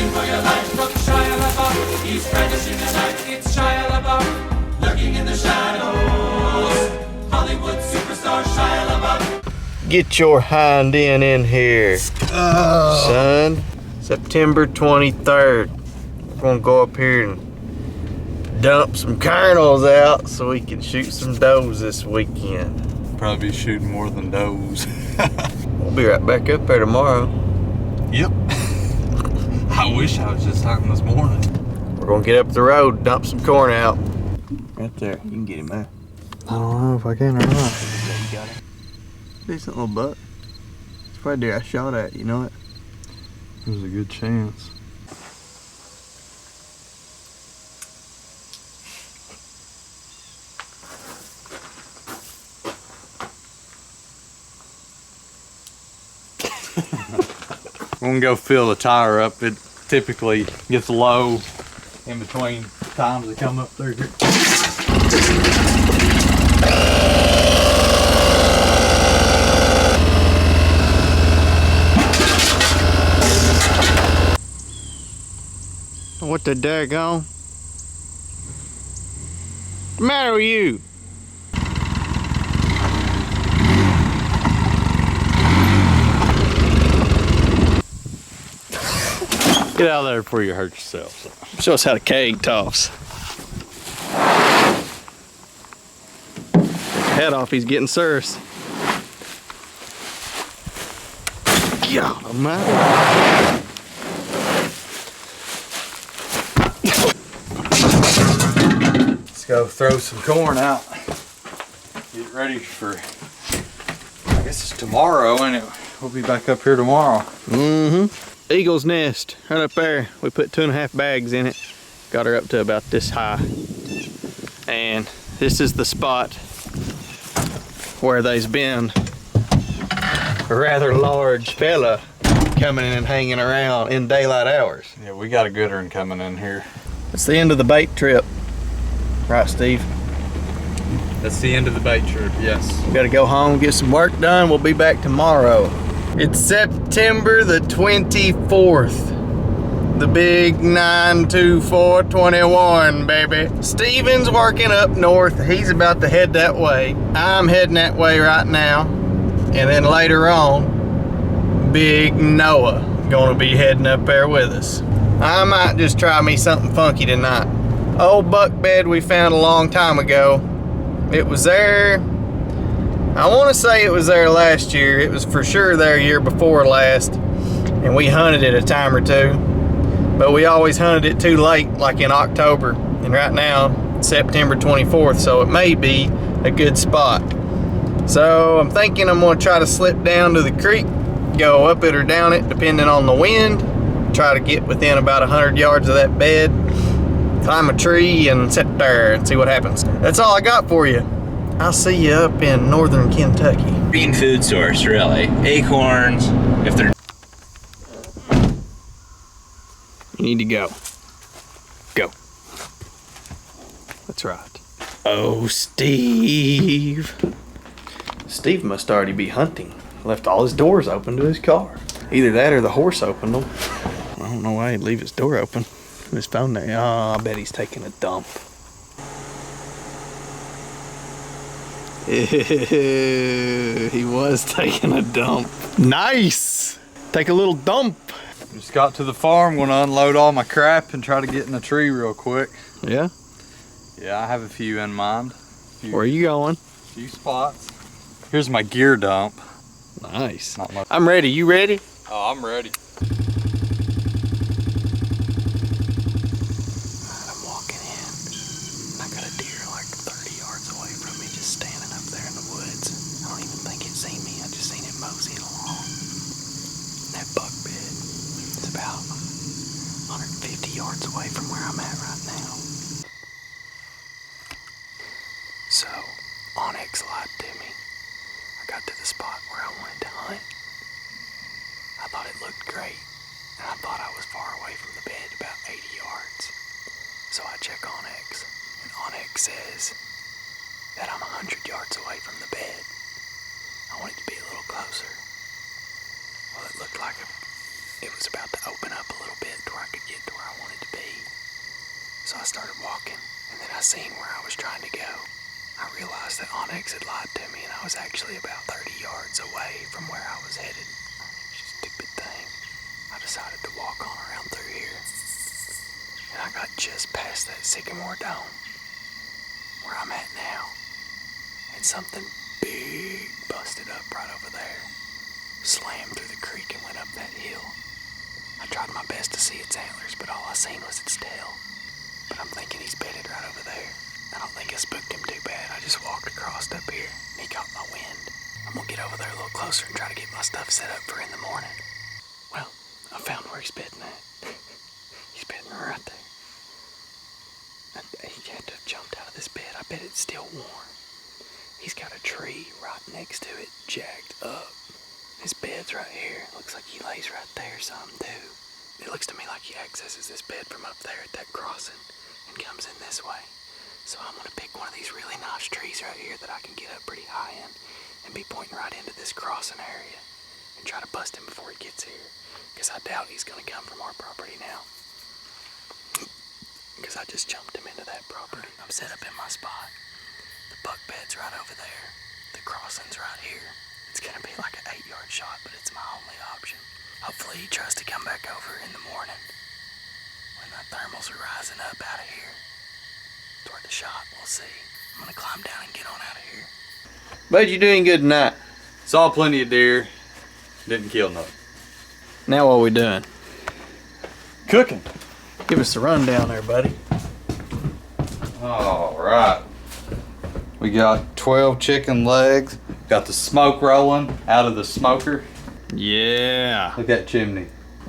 Running for your life from Shia LaBeouf. He's brandishing a knife. It's Shia LaBeouf. Lurking in the shadows. Hollywood superstar Shia LaBeouf. Get your hind end in here, son. September 23rd. We're gonna go up here and dump some kernels out so we can shoot some does this weekend. Probably be shooting more than does. We'll be right back up there tomorrow. Yep. I wish I was just hunting this morning. We're gonna get up the road, dump some corn out. Right there, you can get him there. I don't know if I can or not. You got it. Decent little buck. It's probably deer I shot at, you know it? There's a good chance. I'm gonna go fill the tire up. It typically gets low in between times they come up through here. What the daggone? What's the matter with you? Get out of there before you hurt yourself. Show us how to keg toss. Head off, he's getting serious. God almighty. Let's go throw some corn out. Get ready for, I guess it's tomorrow, and we'll be back up here tomorrow. Mm-hmm. Eagle's nest, right up there. We put 2.5 bags in it. Got her up to about this high. And this is the spot where there's been a rather large fella coming in and hanging around in daylight hours. Yeah, we got a good one coming in here. It's the end of the bait trip. Right, Steve? That's the end of the bait trip, yes. We gotta go home, get some work done. We'll be back tomorrow. It's September the 24th. The big 9/24/21, baby. Steven's working up north. He's about to head that way. I'm heading that way right now. And then later on, Big Noah gonna be heading up there with us. I might just try me something funky tonight. Old buck bed we found a long time ago. It was there, I want to say it was there last year. It was for sure there year before last. And we hunted it a time or two. But we always hunted it too late, like in October. And right now, it's September 24th, so it may be a good spot. So I'm thinking I'm going to try to slip down to the creek, go up it or down it, depending on the wind. Try to get within about 100 yards of that bed. Climb a tree and sit there and see what happens. That's all I got for you. I'll see you up in northern Kentucky. Green food source, really. Acorns, if they're... You need to go. Go. That's right. Oh, Steve. Steve must already be hunting. Left all his doors open to his car. Either that or the horse opened them. I don't know why he'd leave his door open. His phone there. Oh, I bet he's taking a dump. He was taking a dump. Nice! Take a little dump. Just got to the farm, gonna unload all my crap and try to get in the tree real quick. Yeah? Yeah, I have a few in mind. Where are you going? Few spots. Here's my gear dump. Nice. Not much. I'm ready. You ready? Oh, I'm ready. I'm walking in. I got a deer like 30 yards away from me, just standing up there in the woods. I don't even think it seen me. I just seen it moseying along. That buck bed is about 150 yards away from where I'm at right now. So, Onyx lied to me. I got to the spot where I wanted to hunt. I thought it looked great, and I thought I was far away from the bed, about 80 yards. So I check Onyx, and Onyx says that I'm 100 yards away from the bed. I wanted to be a little closer. Well, it looked like it was about to open up a little bit to where I could I started walking, and then I seen where I was trying to go. I realized that Onyx had lied to me, and I was actually about 30 yards away from where I was headed. Stupid thing. I decided to walk on around through here, and I got just past that sycamore dome, where I'm at now, and something big busted up right over there, slammed through the creek and went up that hill. I tried my best to see its antlers, but all I seen was its tail. But I'm thinking he's bedded right over there. I don't think I spooked him too bad. I just walked across up here, and he caught my wind. I'm gonna get over there a little closer and try to get my stuff set up for in the morning. Well, I found where he's bedding at. He's bedding right there. And he had to have jumped out of this bed. I bet it's still warm. He's got a tree right next to it, jacked up. His bed's right here. Looks like he lays right there some too. It looks to me like he accesses this bed from up there at that crossing and comes in this way. So I'm gonna pick one of these really nice trees right here that I can get up pretty high in and be pointing right into this crossing area and try to bust him before he gets here. Because I doubt he's gonna come from our property now. Because I just jumped him into that property. I'm set up in my spot. The buck bed's right over there. The crossing's right here. It's gonna be like an 8-yard shot, but it's my only option. Hopefully he tries to come back over in the morning when the thermals are rising up out of here toward the shot. We'll see. I'm gonna climb down and get on out of here. Bud, you doing good tonight? Saw plenty of deer. Didn't kill nothing. Now what we doing? Cooking. Give us the rundown there, buddy. All right. We got 12 chicken legs. Got the smoke rolling out of the smoker. Yeah. Look at that chimney.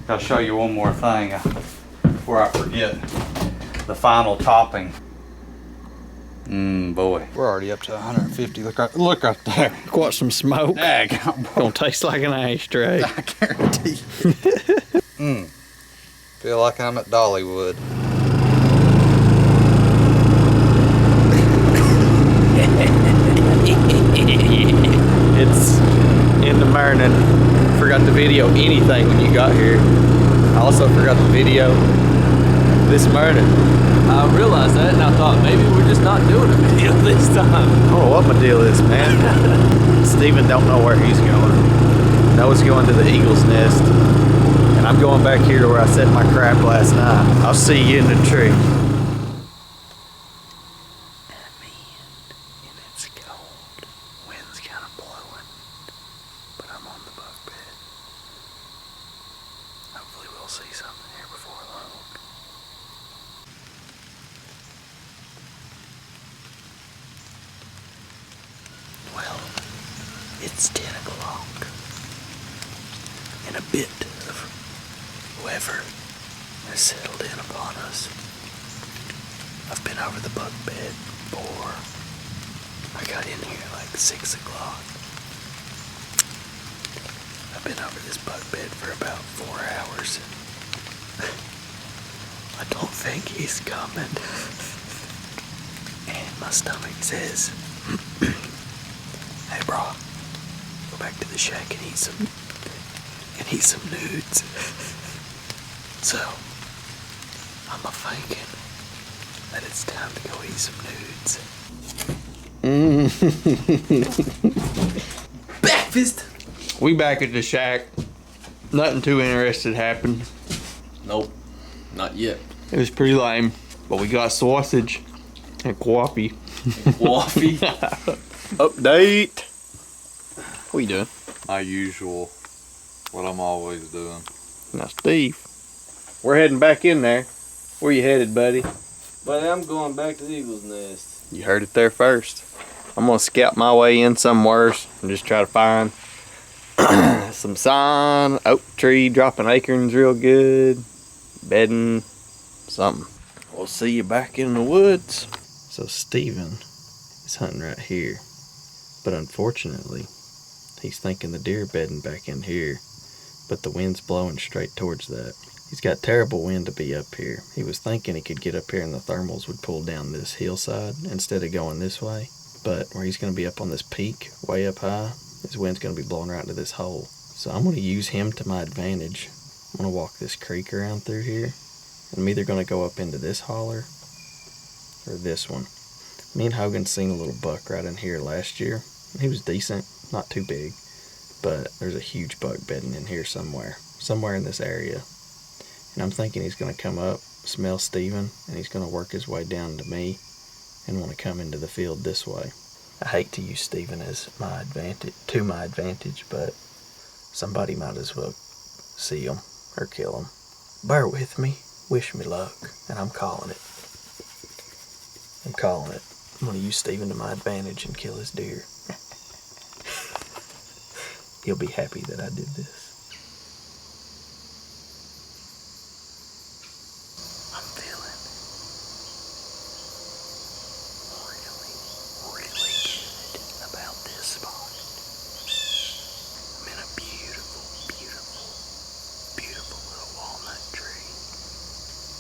I'll show you one more thing before I forget. The final topping. Boy. We're already up to 150. Look right there. Watch some smoke. Daggone. Gonna taste like an ashtray. I guarantee you. Feel like I'm at Dollywood. It's in the morning. Forgot to video anything when you got here. I also forgot to video this morning. I realized that and I thought maybe we're just not doing a video this time. I don't know what my deal is, man. Steven don't know where he's going. Noah's going to the Eagle's Nest. And I'm going back here to where I set my crap last night. I'll see you in the tree. It's cold. Wind's kind of blowing, but I'm on the buck bed. Hopefully we'll see something here before long. Well, it's 10 o'clock, and a bit of weather has settled in upon us. I've been over the buck bed before. I got in here like 6 o'clock. I've been over this buck bed for about 4 hours. I don't think he's coming. And my stomach says, hey bro, go back to the shack and eat some nudes. So, I'm a-thinking that it's time to go eat some nudes. Breakfast! We back at the shack. Nothing too interesting happened. Nope, not yet. It was pretty lame. But we got sausage and coffee. Coffee. Update. What you doing? My usual, what I'm always doing. Now, Steve, we're heading back in there. Where you headed, buddy? But I'm going back to the Eagle's Nest. You heard it there first. I'm gonna scout my way in somewhere and just try to find some sign, oak tree dropping acorns real good, bedding, something. We'll see you back in the woods. So Steven is hunting right here, but unfortunately, he's thinking the deer bedding back in here, but the wind's blowing straight towards that. He's got terrible wind to be up here. He was thinking he could get up here and the thermals would pull down this hillside instead of going this way. But where he's going to be up on this peak, way up high, his wind's going to be blowing right into this hole. So I'm going to use him to my advantage. I'm going to walk this creek around through here. And I'm either going to go up into this holler or this one. Me and Hogan seen a little buck right in here last year. He was decent, not too big, but there's a huge buck bedding in here somewhere in this area. And I'm thinking he's going to come up, smell Steven, and he's going to work his way down to me and want to come into the field this way. I hate to use Steven as my advantage, but somebody might as well see him or kill him. Bear with me, wish me luck, and I'm calling it. I'm going to use Steven to my advantage and kill his deer. He'll be happy that I did this. I'm feeling really good about this spot. I'm in a beautiful little walnut tree.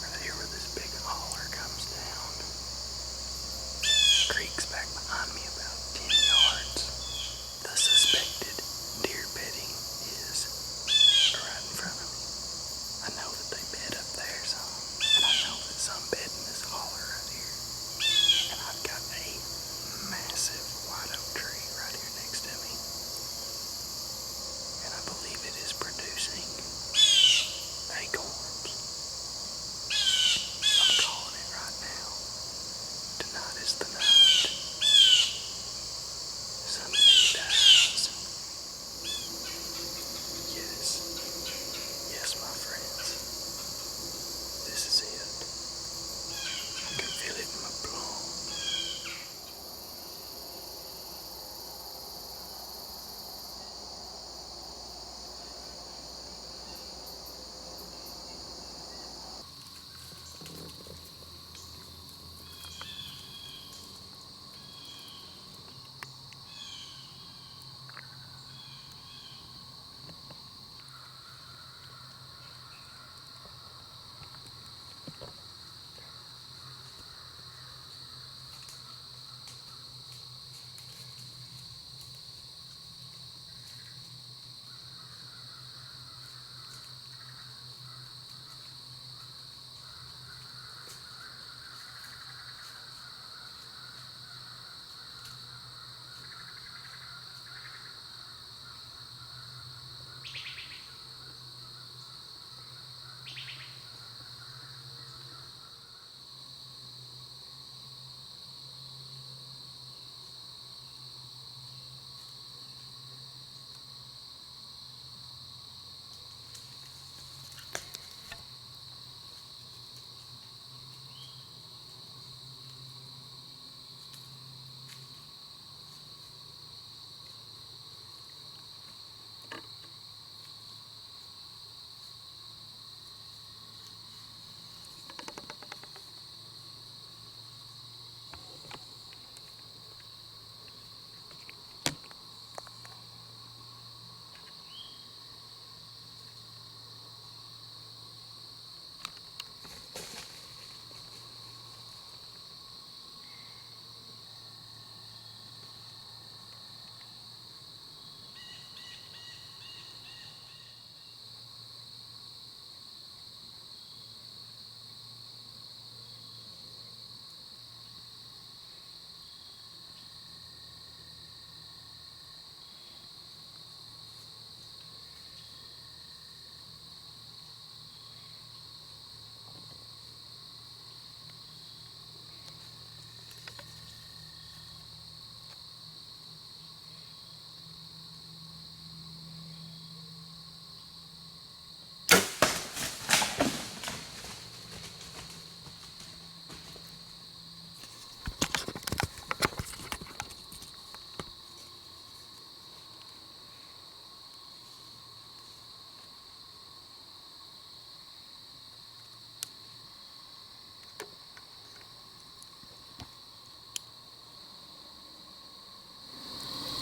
Right here where this big holler comes down. Creek's back behind me about 10 yards. The suspected deer bedding is right in front of me. I know that they bed up there some, and I know that some bed in this holler right here. And I've got a massive white oak tree right here next to me. And I believe it is producing acorns. I'm calling it right now. Tonight is the night. Sunday dies. Yes, my friends. This is it. I can feel it in my blood.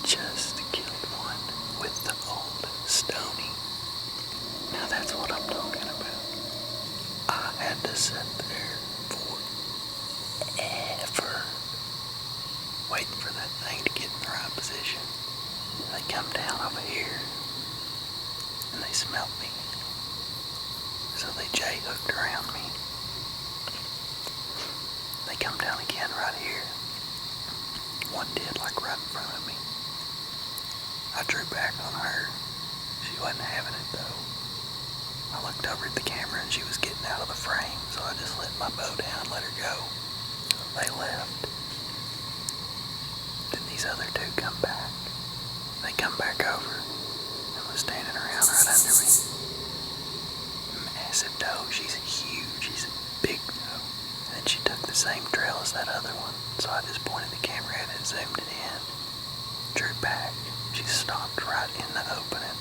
Just killed one with the old Stony. Now that's what I'm talking about. I had to sit there forever waiting for that thing to get in the right position. They come down over here and they smelt me. So they J-hooked around me. They come down again. I drew back on her. She wasn't having it though. I looked over at the camera and she was getting out of the frame, so I just let my bow down, let her go. They left. Then these other two come back. They come back over and was standing around right under me. Massive doe. She's huge. She's a big doe. And then she took the same trail as that other one. So I just pointed the camera at it, zoomed it in, drew back. She stopped right in the opening.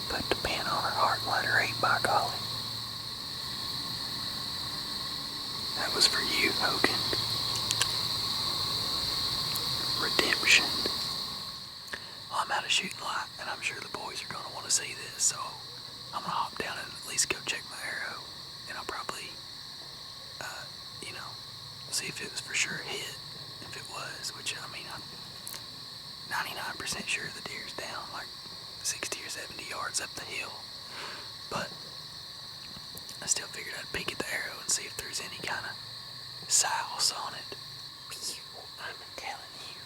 Put the pin on her heart and let her eat, by golly. That was for you, Hogan. Redemption. Well, I'm out of shooting light, and I'm sure the boys are going to want to see this, so I'm going to hop down and at least go check my arrow, and I'll probably, see if it was for sure a hit. If it was, which, I mean, I'm 99% sure the deer's down like 60 or 70 yards up the hill, but I still figured I'd peek at the arrow and see if there's any kind of sauce on it. I'm telling you,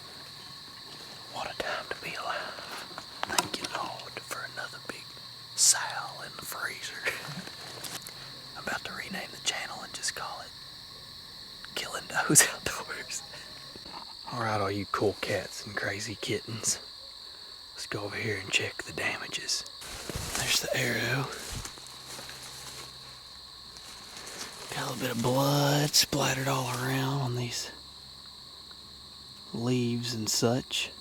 what a time to be alive. Thank you, Lord, for another big sow in the freezer. I'm about to rename the channel and just call it Killing Does Outdoors. Alright, all you cool cats and crazy kittens. Let's go over here and check the damages. There's the arrow. Got a little bit of blood splattered all around on these leaves and such.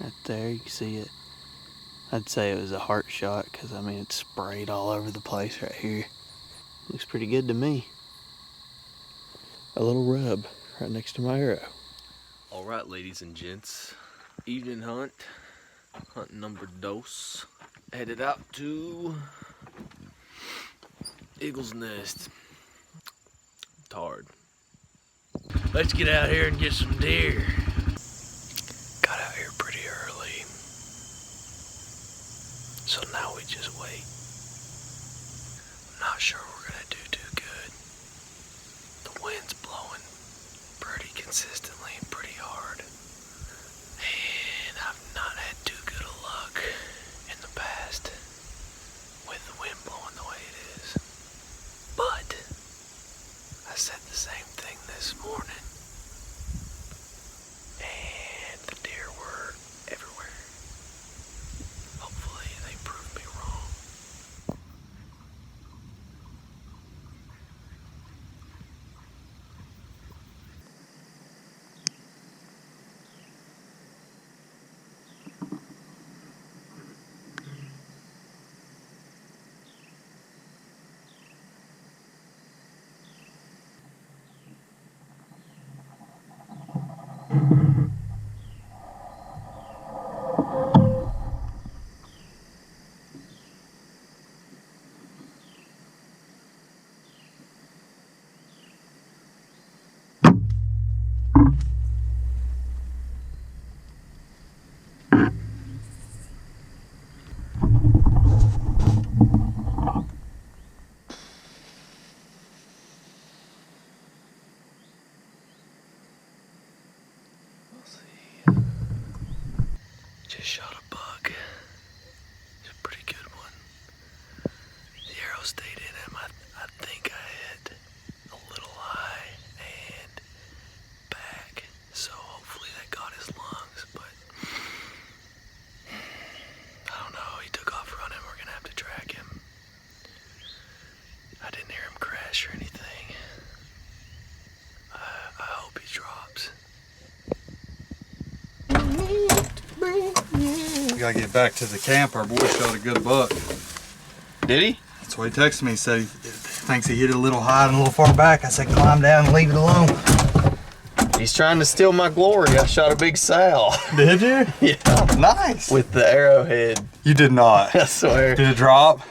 Right there, you can see it. I'd say it was a heart shot because, I mean, it's sprayed all over the place right here. Looks pretty good to me. A little rub right next to my arrow. Alright, ladies and gents. Evening hunt. Hunt number dos. Headed out to Eagle's Nest. Tard. Let's get out here and get some deer. Got out here pretty early. So now we just wait. I'm not sure we're gonna do too good. The wind's blowing pretty consistently and pretty hard. And I've not had too good of luck in the past with the wind blowing the way it is. But I said the same thing this morning. And the deer were everywhere. Hopefully they prove me wrong. Just shot a buck. It's a pretty good one. The arrow stayed in him. I think I hit a little high and back, so hopefully that got his lungs, but I don't know. He took off running. We're gonna have to track him. I didn't hear him crash or anything. I hope he drops. We gotta get back to the camp. Our boy shot a good buck. Did he? That's what he texted me. He said he thinks he hit it a little high and a little far back. I said climb down and leave it alone. He's trying to steal my glory. I shot a big sow. Did you? Yeah. Nice. With the arrowhead. You did not. I swear. Did it drop?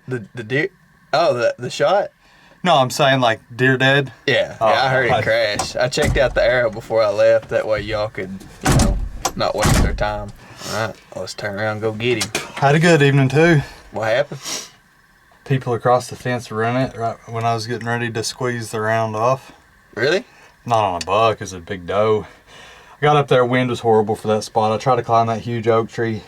The deer? Oh, the shot? No, I'm saying like deer dead. Yeah. Oh, I heard it crash. I checked out the arrow before I left. That way y'all could, not waste their time. All right, let's turn around and go get him. Had a good evening too. What happened? People across the fence run it right when I was getting ready to squeeze the round off. Really? Not on a buck, it's a big doe. I got up there, wind was horrible for that spot. I tried to climb that huge oak tree.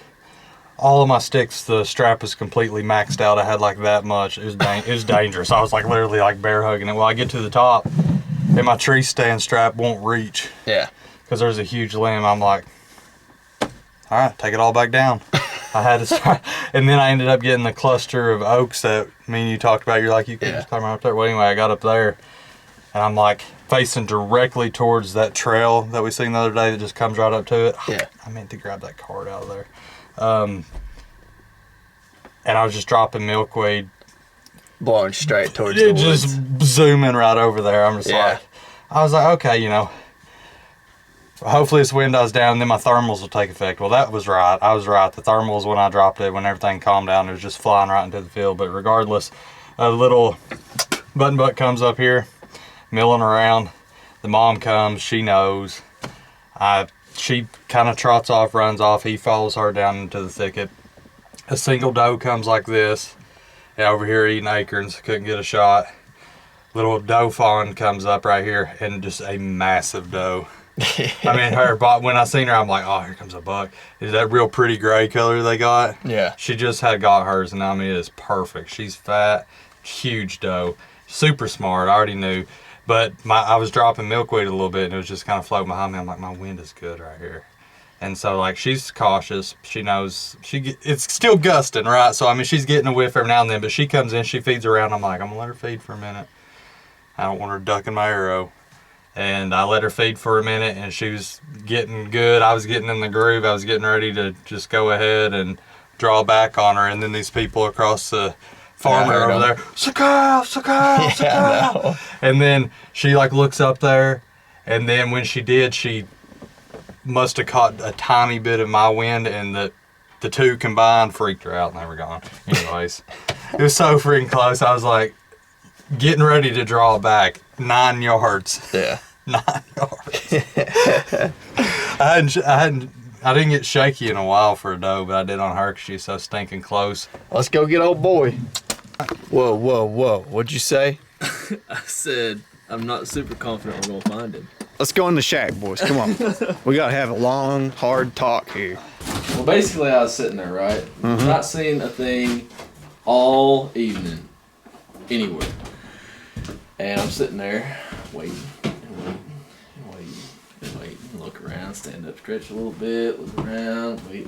All of my sticks, the strap was completely maxed out. I had like that much. It was dangerous. I was like literally like bear hugging it. Well, I get to the top and my tree stand strap won't reach. Yeah. Because there's a huge limb. I'm like, all right, take it all back down. I had to start. And then I ended up getting the cluster of oaks that me and you talked about. You're like, you can just climb right up there. Well, anyway, I got up there and I'm like facing directly towards that trail that we seen the other day that just comes right up to it. Yeah. I meant to grab that card out of there. And I was just dropping milkweed. Blowing straight towards the woods. Just zooming right over there. I'm just like, I was like, okay, you know, hopefully this wind dies down and then my thermals will take effect. Well, that was right. I was right. The thermals, when I dropped it, when everything calmed down, it was just flying right into the field. But regardless, a little button buck comes up here, milling around. The mom comes. She knows. She kind of trots off, runs off. He follows her down into the thicket. A single doe comes like this. Yeah, over here eating acorns. Couldn't get a shot. Little doe fawn comes up right here and just a massive doe. I mean, when I seen her, I'm like, oh, here comes a buck. Is that real pretty gray color they got? Yeah. She just had got hers, and I mean, it is perfect. She's fat, huge doe, super smart. I already knew. But I was dropping milkweed a little bit, and it was just kind of floating behind me. I'm like, my wind is good right here. And so, like, she's cautious. She knows it's still gusting, right? So, I mean, she's getting a whiff every now and then, but she comes in, she feeds around. I'm like, I'm going to let her feed for a minute. I don't want her ducking my arrow. And I let her feed for a minute, and she was getting good. I was getting in the groove. I was getting ready to just go ahead and draw back on her. And then these people across the farmer over there, Sakal, Sakal, Sakal. And then she like looks up there, and then when she did, she must have caught a tiny bit of my wind, and the two combined freaked her out, and they were gone. Anyways, it was so freaking close. I was like getting ready to draw back 9 yards. Yeah. 9 yards. I didn't get shaky in a while for a doe, but I did on her because she's so stinking close. Let's go get old boy. Whoa, whoa, whoa. What'd you say? I said I'm not super confident we're gonna find him. Let's go in the shack, boys. Come on. We gotta have a long, hard talk here. Well, basically, I was sitting there, right? Not seeing a thing all evening anywhere. And I'm sitting there waiting and waiting and waiting and waiting. Look around, stand up, stretch a little bit, look around, wait.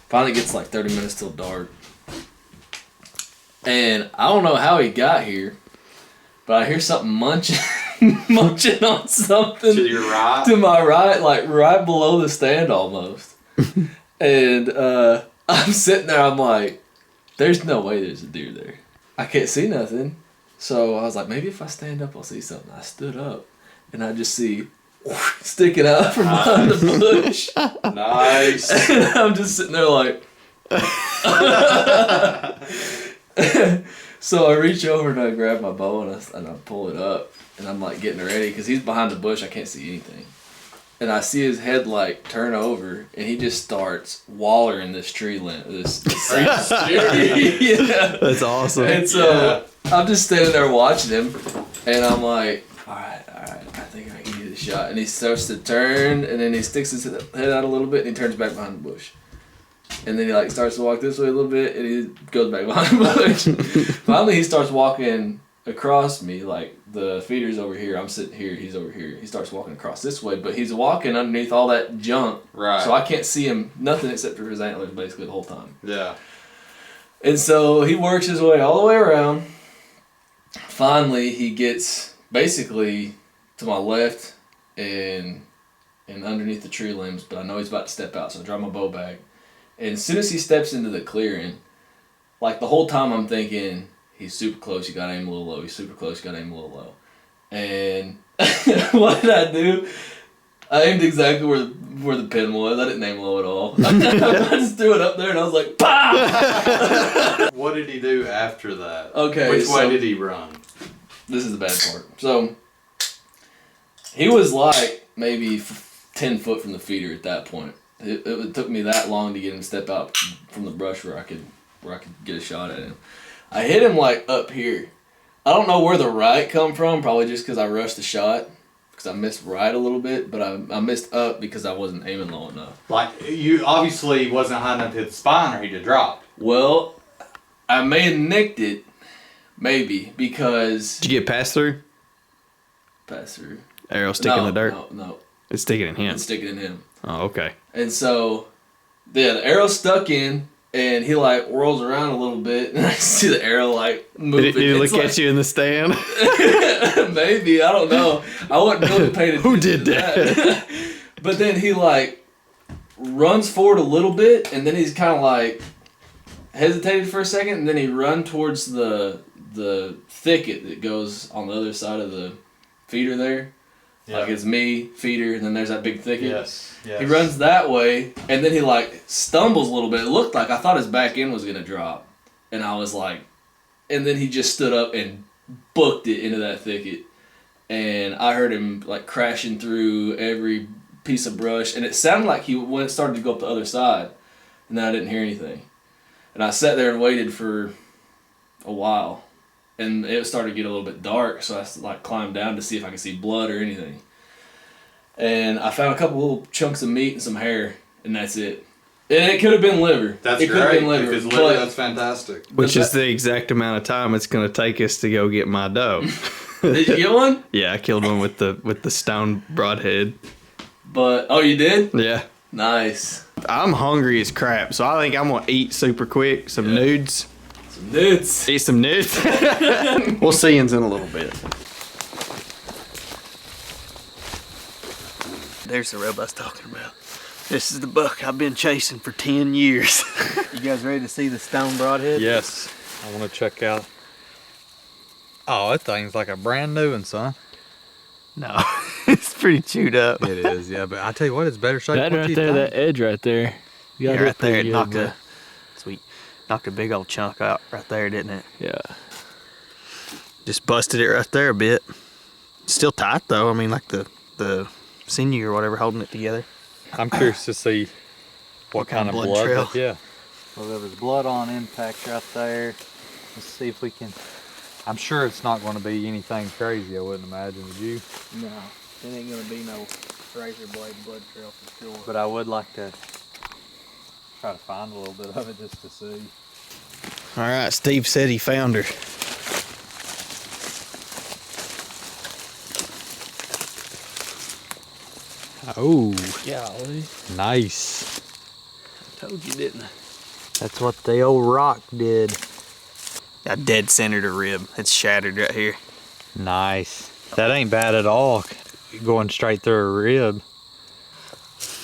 Finally gets like 30 minutes till dark. And I don't know how he got here, but I hear something munching on something To your right? to my right, like right below the stand almost. And I'm sitting there, I'm like, there's no way there's a deer there. I can't see nothing. So I was like, maybe if I stand up, I'll see something. I stood up, and I just see sticking out from behind the bush. Nice. And I'm just sitting there like... So I reach over and I grab my bow and I pull it up, and I'm like getting ready because he's behind the bush. I can't see anything. And I see his head like turn over, and he just starts wallering this tree limb. Yeah. That's awesome. And so I'm just standing there watching him, and I'm like, all right, I think I can get a shot. And he starts to turn, and then he sticks his head out a little bit, and he turns back behind the bush. And then he like starts to walk this way a little bit, and he goes back behind the bush. Finally, he starts walking across me, like the feeder's over here, I'm sitting here, he's over here. He starts walking across this way, but he's walking underneath all that junk. Right. So I can't see him, nothing except for his antlers basically the whole time. Yeah. And so he works his way all the way around. Finally, he gets basically to my left and underneath the tree limbs, but I know he's about to step out, so I drop my bow back. And as soon as he steps into the clearing, like the whole time I'm thinking, he's super close, you gotta aim a little low. He's super close, you gotta aim a little low. And what did I do? I aimed exactly where the pin was. I didn't aim low at all. I just threw it up there and I was like, POW! What did he do after that? Okay, Which way so- did he run? This is the bad part. So, he was like maybe 10 foot from the feeder at that point. It took me that long to get him to step out from the brush where I could get a shot at him. I hit him like up here. I don't know where the right come from, probably just because I rushed the shot. because I missed right a little bit, but I missed up because I wasn't aiming low enough. Like, you obviously wasn't high enough to hit the spine or he'd have dropped. Well, I may have nicked it, maybe, because... Did you get passed through? Pass through. Arrow sticking in the dirt? No. It's sticking in him. It's sticking in him. Oh, okay. And so, yeah, the arrow stuck in, and he like whirls around a little bit, and I see the arrow like moving. Did he look at you in the stand? Maybe, I don't know. I wasn't really paying attention. Who did that? But then he like runs forward a little bit, and then he's kind of like hesitated for a second, and then he run towards the thicket that goes on the other side of the feeder there. Yeah. Like it's me, feeder, and then there's that big thicket. Yes. He runs that way, and then he like stumbles a little bit. It looked like I thought his back end was gonna drop, and I was like, and then he just stood up and booked it into that thicket, and I heard him like crashing through every piece of brush, and it sounded like he started to go up the other side, and then I didn't hear anything, and I sat there and waited for a while, and it started to get a little bit dark, so I like climbed down to see if I could see blood or anything. And I found a couple little chunks of meat and some hair, and that's it. And it could have been liver. That's it great. Could have been liver. If it's liver, that's fantastic. Which is the exact amount of time it's going to take us to go get my doe. Did you get one? Yeah, I killed one with the stone broadhead. But oh, you did? Yeah. Nice. I'm hungry as crap, so I think I'm going to eat super quick. Some nudes. Some nudes. Eat some nudes. We'll see you in a little bit. There's the rub I was talking about. This is the buck I've been chasing for 10 years. You guys ready to see the stone broadhead? Yes. I want to check out. Oh, that thing's like a brand new one, son. No, it's pretty chewed up. It is, yeah. But I tell you what, it's better shape. That What right you there, think? that edge right there. You got Yeah, it right there, pretty it good, knocked bro. knocked a big old chunk out right there, didn't it? Yeah. Just busted it right there a bit. Still tight though. I mean, like the sinew or whatever holding it together. I'm curious to see what kind of blood. trail? Yeah. Well, there was blood on impact right there. Let's see if we can. I'm sure it's not going to be anything crazy. I wouldn't imagine. Would you? No, it ain't gonna be no razor blade blood trail for sure. But I would like to try to find a little bit of it just to see. All right, Steve said he found her. Oh, Golly. nice. Told you, didn't I? That's what the old rock did. I dead centered a rib. It's shattered right here. Nice. That ain't bad at all. Going straight through a rib.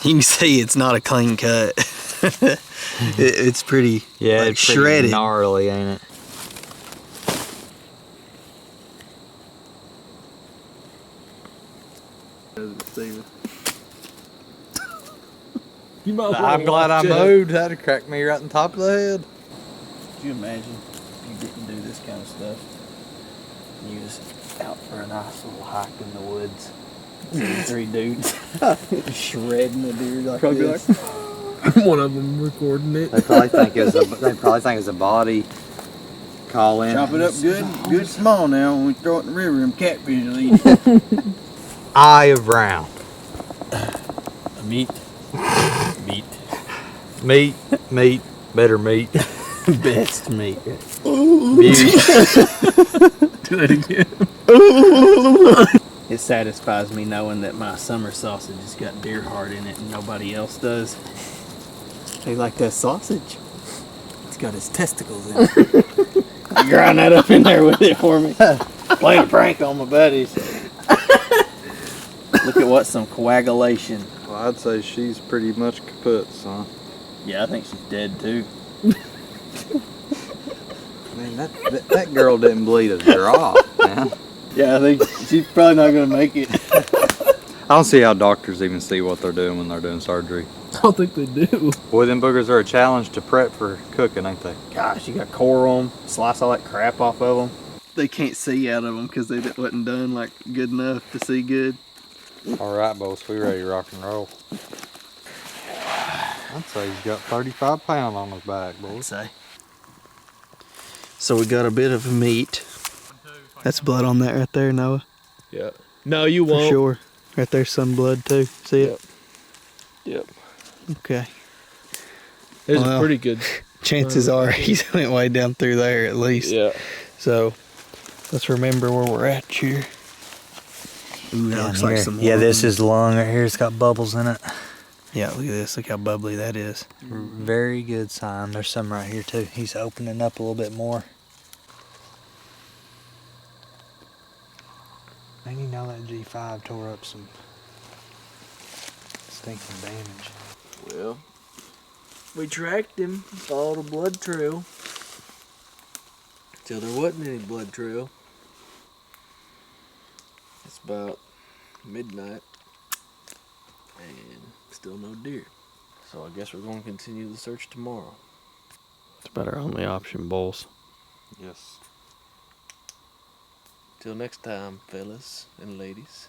You can see it's not a clean cut. It's pretty, Yeah, like, it's pretty shredded. gnarly, ain't it? I'm glad I moved. That'd crack me right on top of the head. Could you imagine if you didn't do this kind of stuff? And you was out for a nice little hike in the woods. Three dudes shredding the deer like this. One of them recording it. They probably think it's a body. Call in. Chop it up good small now. When we throw it in the river, them catfish will eat it. Eye of brown. Meat. Meat, better meat. Best meat. Beauty. Do it again. It satisfies me knowing that my summer sausage has got deer heart in it and nobody else does. They like that sausage. It's got his testicles in it. Grind that up in there with it for me. Playing a prank on my buddies. Look at what some coagulation. Well, I'd say she's pretty much kaput, son. Yeah, I think she's dead too. Man, that girl didn't bleed a drop, man. Yeah, I think she's probably not gonna make it. I don't see how doctors even see what they're doing when they're doing surgery. I don't think they do. Boy, them boogers are a challenge to prep for cooking, ain't they? Gosh, you got core on them. Slice all that crap off of them. They can't see out of them because they wasn't done like good enough to see good. All right, boss, we ready to rock and roll. I'd say he's got 35 pounds on his back, boy. Say. So we got a bit of meat. That's blood on that right there, Noah. Yeah. No, you For won't. sure. Right there's some blood too. See it? Yep. Okay. There's Well, a pretty good. Chances are he's went way down through there at least. Yeah. So let's remember where we're at here. Ooh, that Down looks here. like some Yeah, more. this is long right here. It's got bubbles in it. Yeah, look at this. Look how bubbly that is. Very good sign. There's some right here too. He's opening up a little bit more. Man, you know that G5 tore up some stinking damage. Well, we tracked him, followed a blood trail till there wasn't any blood trail. It's about midnight and still no deer. So I guess we're going to continue the search tomorrow. It's about our only option, bulls. Yes. Till next time, fellas and ladies.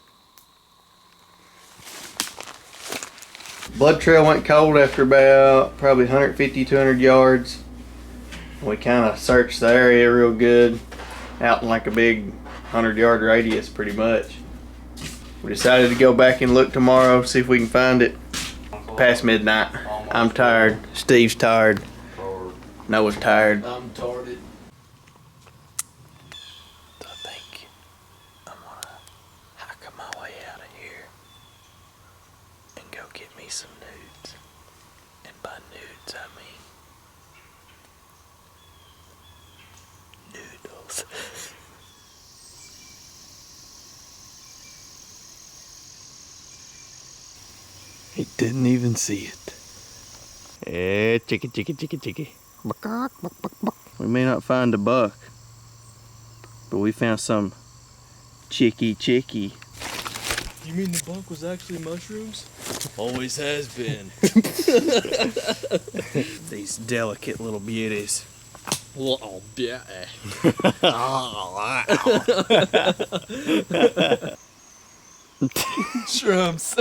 Blood trail went cold after about probably 150, 200 yards. We kind of searched the area real good, out in like a big 100-yard radius pretty much. We decided to go back and look tomorrow, see if we can find it past midnight. I'm tired. Steve's tired. Noah's tired. I'm tarded. I think I'm gonna hike my way out of here and go get me some nudes. And by nudes, I mean noodles. He didn't even see it. Yeah, chicky, chicky, chicky, chicky. We may not find a buck, but we found some chicky. You mean the buck was actually mushrooms? Always has been. These delicate little beauties. Oh, yeah. Shrooms.